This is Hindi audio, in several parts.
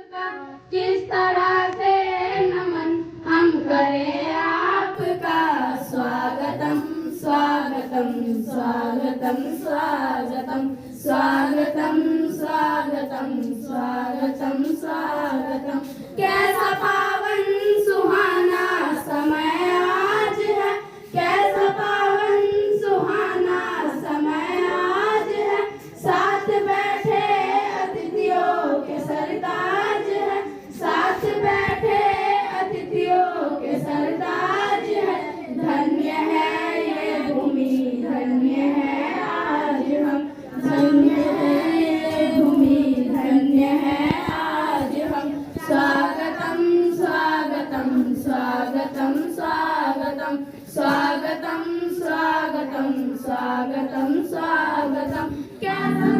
किस तरह से नमन हम करें आपका। स्वागतम स्वागतम स्वागतम स्वागतम स्वागतम स्वागतम स्वागतम स्वागतम। कैसा पावन सुहाना समय आज है, कैसा पावन सुहाना समय आज है। साथ बैठे अतिथियों के सरताज है, साथ बैठे अतिथियों के सरताज है। धन्य है ये भूमि, धन्य है आज हम, धन्य है ये भूमि, धन्य है आज हम। स्वागतम स्वागतम स्वागतम स्वागतम स्वागतम स्वागतम स्वागतम स्वागतम। कैसा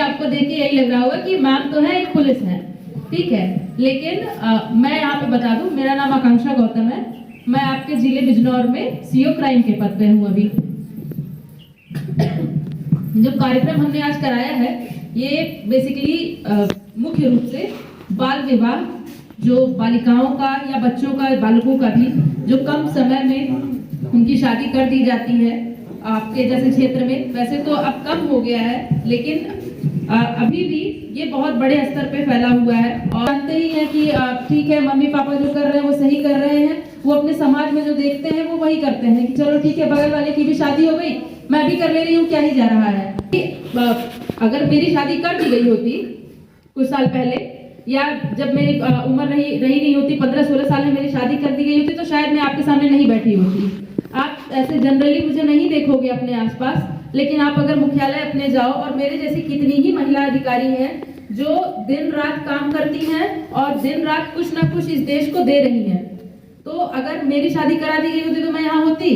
आपको देख के यही लग रहा होगा कि मैम तो है, एक पुलिस है, ठीक है। लेकिन मैं यहाँ पे बता दूं, मेरा नाम आकांक्षा गौतम है। मैं आपके जिले बिजनौर में सीओ क्राइम के पद पे हूँ अभी। जो कार्यक्रम हमने आज कराया है ये बेसिकली मुख्य रूप से बाल विवाह, जो बालिकाओं का या बच्चों का, बालकों का भी जो कम समय में उनकी शादी कर दी जाती है आपके जैसे क्षेत्र में। वैसे तो अब कम हो गया है, लेकिन अभी भी ये बहुत बड़े स्तर पे फैला हुआ है। और जानते ही हैं कि ठीक है, मम्मी पापा जो कर रहे हैं वो सही कर रहे हैं, वो अपने समाज में जो देखते हैं वो वही करते हैं कि चलो ठीक है, बगल वाले की भी शादी हो गई, मैं भी कर ले रही हूँ, क्या ही जा रहा है। अगर मेरी शादी कर दी गई होती कुछ साल पहले, या जब मेरी उम्र रही नहीं होती, 15-16 साल में मेरी शादी कर दी गई होती, तो शायद मैं आपके सामने नहीं बैठी होती। आप ऐसे जनरली मुझे नहीं देखोगे अपने आसपास, लेकिन आप अगर मुख्यालय अपने जाओ और मेरे जैसी कितनी ही महिला अधिकारी हैं जो दिन रात काम करती हैं और दिन रात कुछ ना कुछ इस देश को दे रही हैं। तो अगर मेरी शादी करा दी गई होती तो मैं यहाँ होती,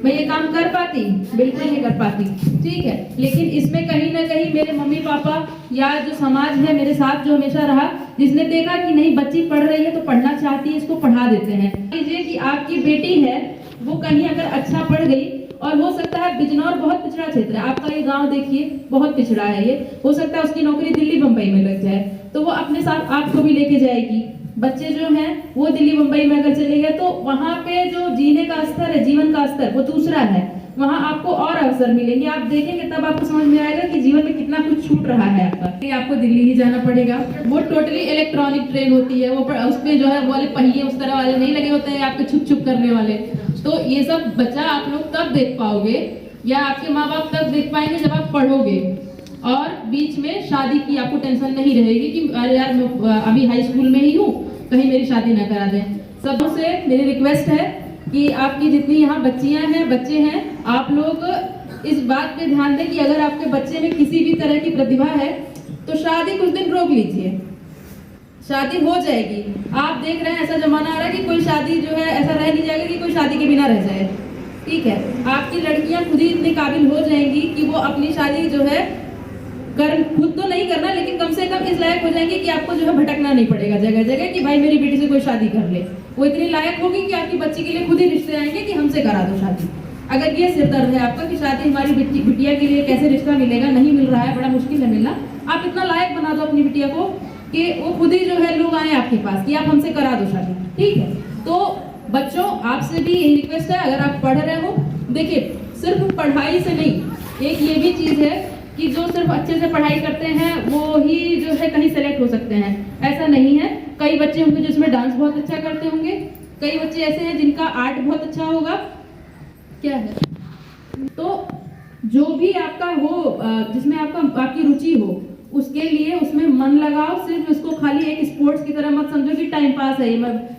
मैं ये काम कर पाती? बिल्कुल नहीं कर पाती, ठीक है। लेकिन इसमें कहीं ना कहीं मेरे मम्मी पापा या जो समाज है मेरे साथ जो हमेशा रहा, जिसने देखा कि नहीं बच्ची पढ़ रही है तो पढ़ना चाहती है, इसको पढ़ा देते हैं। लीजिए कि आपकी बेटी है, वो कहीं अगर अच्छा पढ़ गई, और हो सकता है बिजनौर बहुत पिछड़ा क्षेत्र है, आपका ये गांव देखिए बहुत पिछड़ा है, ये हो सकता है उसकी नौकरी दिल्ली बम्बई में लग जाए, तो वो अपने साथ आपको भी लेके जाएगी। बच्चे जो हैं वो दिल्ली मुंबई में अगर चले गए तो वहाँ पे जो जीने का स्तर है, जीवन का स्तर वो दूसरा है, वहाँ आपको और अवसर मिलेंगे। आप देखेंगे तब आपको समझ में आएगा कि जीवन में कितना कुछ छूट रहा है आपका, कि आपको दिल्ली ही जाना पड़ेगा। वो टोटली इलेक्ट्रॉनिक ट्रेन होती है, वो उसमें जो है वाले पहिए उस तरह वाले नहीं लगे होते हैं आपके छुक छुक करने वाले। तो ये सब बच्चा आप लोग तब देख पाओगे या आपके माँ बाप तब देख पाएंगे जब आप पढ़ोगे, और बीच में शादी की आपको टेंशन नहीं रहेगी कि अरे यार मैं अभी हाई स्कूल में ही हूँ, कहीं मेरी शादी ना करा दें। सबसे मेरी रिक्वेस्ट है कि आपकी जितनी यहाँ बच्चियाँ हैं, बच्चे हैं, आप लोग इस बात पे ध्यान दें कि अगर आपके बच्चे में किसी भी तरह की प्रतिभा है तो शादी कुछ दिन रोक लीजिए, शादी हो जाएगी। आप देख रहे हैं ऐसा जमाना आ रहा है कि कोई शादी जो है ऐसा रह नहीं जाएगा कि कोई शादी के बिना रह जाए, ठीक है। आपकी लड़कियां खुद ही इतनी काबिल हो जाएंगी कि वो अपनी शादी जो है खुद तो नहीं करना, लेकिन कम से कम इस लायक हो जाएंगे कि आपको जो है भटकना नहीं पड़ेगा जगह जगह कि भाई मेरी बेटी से कोई शादी कर ले। वो इतनी लायक होगी कि आपकी बच्ची के लिए खुद ही रिश्ते आएंगे कि हमसे करा दो शादी। अगर ये सिर दर्द है आपका कि शादी हमारी बिटिया के लिए कैसे रिश्ता मिलेगा, नहीं मिल रहा है, बड़ा मुश्किल है मिलना, आप इतना लायक बना दो अपनी बिटिया को कि वो खुद ही जो है लोग आए आपके पास कि आप हमसे करा दो शादी, ठीक है। तो बच्चों आपसे भी यही रिक्वेस्ट है, अगर आप पढ़ रहे हो, देखिए सिर्फ पढ़ाई से नहीं, एक ये भी चीज है कि जो सिर्फ अच्छे से पढ़ाई करते हैं वो ही जो है कहीं सेलेक्ट हो सकते हैं, ऐसा नहीं है। कई बच्चे होंगे जिसमें डांस बहुत अच्छा करते होंगे, कई बच्चे ऐसे हैं जिनका आर्ट बहुत अच्छा होगा, क्या है। तो जो भी आपका हो, जिसमें आपकी रुचि हो, उसके लिए उसमें मन लगाओ। सिर्फ उसको खाली एक स्पोर्ट्स की तरह मत समझो कि टाइम पास है।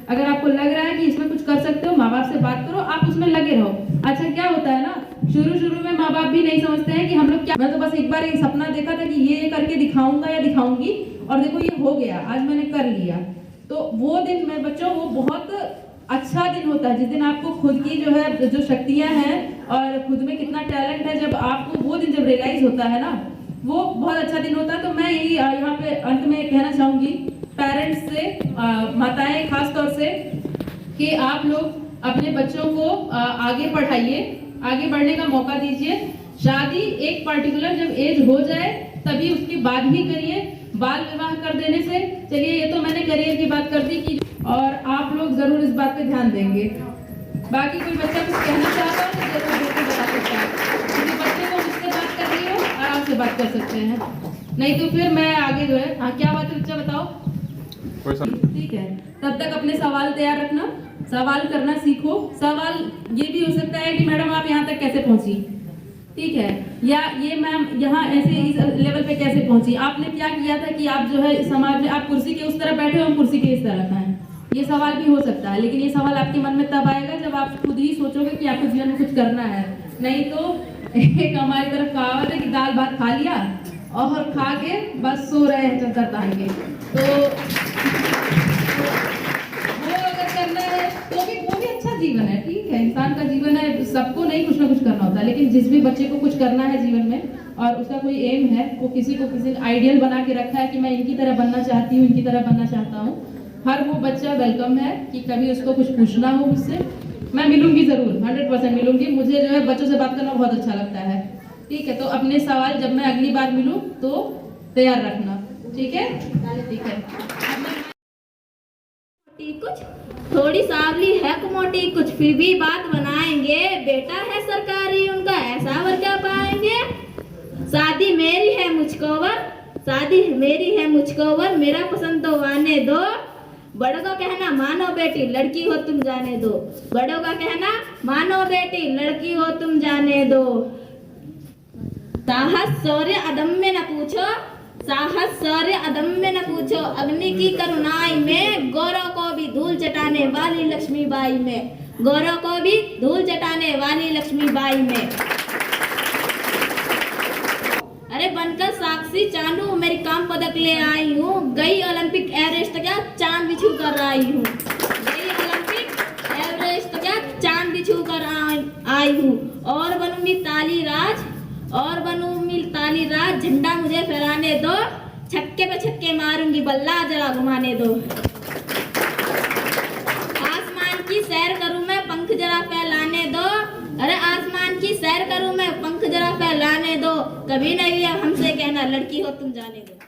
अगर आपको लग रहा है कि इसमें कुछ कर सकते हो, माँ बाप से बात करो, आप उसमें लगे रहो। अच्छा क्या होता है ना, शुरू में माँ बाप भी नहीं समझते हैं कि हम लोग क्या, मैं तो बस एक बार एक सपना देखा था कि ये करके दिखाऊंगा या दिखाऊंगी, और देखो ये हो गया, आज मैंने कर लिया। तो वो दिन में बच्चों वो बहुत अच्छा दिन होता है जिस दिन आपको खुद की जो है जो शक्तियां हैं और खुद में कितना टैलेंट है, जब आपको वो दिन जब रियलाइज होता है ना, वो बहुत अच्छा दिन होता है। तो मैं यही यहाँ पे अंत में कहना चाहूंगी पेरेंट्स से, माताएं खास तौर से, कि आप लोग अपने बच्चों को आगे पढ़ाइए, आगे बढ़ने का मौका दीजिए। शादी एक पर्टिकुलर जब एज हो जाए तभी उसके बाद ही करिए। बाल विवाह कर देने से, चलिए ये तो मैंने करियर की बात कर दी कि, और आप लोग जरूर इस बात पे ध्यान देंगे। बाकी कोई बच्चा कुछ कहना चाहता है तो जरूर बिल्कुल बता सकता है, क्योंकि बच्चे को मुझसे बात कर रही हो आराम से बात कर सकते हैं, नहीं तो फिर मैं आगे जो है, हाँ क्या बात है बच्चा बताओ, ठीक है। तब तक अपने सवाल तैयार रखना, सवाल करना सीखो। सवाल ये भी हो सकता है कि मैडम आप यहाँ तक कैसे पहुंची, ठीक है, या ये मैम यहाँ ऐसे इस लेवल पे कैसे पहुंची, आपने क्या किया था कि आप जो है समाज में आप कुर्सी के उस तरफ बैठे हो, हम कुर्सी के इस तरफ हैं। ये सवाल भी हो सकता है, लेकिन ये सवाल आपके मन में तब आएगा जब आप खुद ही सोचोगे कि आपको जीवन में कुछ करना है। नहीं तो एक हमारी तरफ कहावत है कि दाल भात खा लिया और खा के बस सो रहे हैं चक्कर तान के, तो वो भी अच्छा जीवन है, ठीक है। इंसान का जीवन है, सबको नहीं कुछ ना कुछ करना होता है, लेकिन जिस भी बच्चे को कुछ करना है जीवन में और उसका कोई एम है, वो किसी आइडियल बना के रखा है कि मैं इनकी तरह बनना चाहती हूँ, इनकी तरह बनना चाहता हूँ, हर वो बच्चा वेलकम है कि कभी उसको कुछ पूछना हो मुझसे, मैं मिलूंगी जरूर, 100% मिलूंगी। मुझे जो है बच्चों से बात करना बहुत अच्छा लगता है, ठीक है। तो अपने सवाल जब मैं अगली बार मिलूं तो तैयार रखना, ठीक है, ठीक है। कुछ थोड़ी सावली है कुमोटी, कुछ फिर भी बात बनाएंगे, बेटा है सरकारी उनका ऐसा वर क्या पाएंगे। शादी मेरी है मुझको वर, शादी मेरी है मुझको वर, मेरा पसंद तो आने दो। बड़ों का कहना मानो बेटी लड़की हो तुम जाने दो, बड़ों का कहना मानो बेटी लड़की हो तुम जाने दो। साहस शौर्य अदम्य न पूछो, साहस शौर्य अदम्य न पूछो, अग्नि की करुणाई में गौरव को भी धूल चटाने वाली लक्ष्मीबाई में, गौरव को भी धूल चटाने वाली लक्ष्मीबाई में। अरे बनकर साक्षी चांदू मेरी काम पदक ले आई हूँ, गई ओलंपिक एवरेस्ट क्या चांद भी छू कर आई हूँ, गई ओलंपिक एवरेस्ट क्या चांद भी छू कर आई हूँ। और बनूंगी ताली राज, और बनूंगी ताली राज, झंडा मुझे फहराने दो, छक्के पे छक्के मारूंगी बल्ला जरा घुमाने दो। आसमान की सैर करूं मैं पंख जरा फैलाने दो, अरे आसमान की सैर करूं मैं पंख जरा फैलाने दो, कभी नहीं हमसे कहना लड़की हो तुम जाने दो।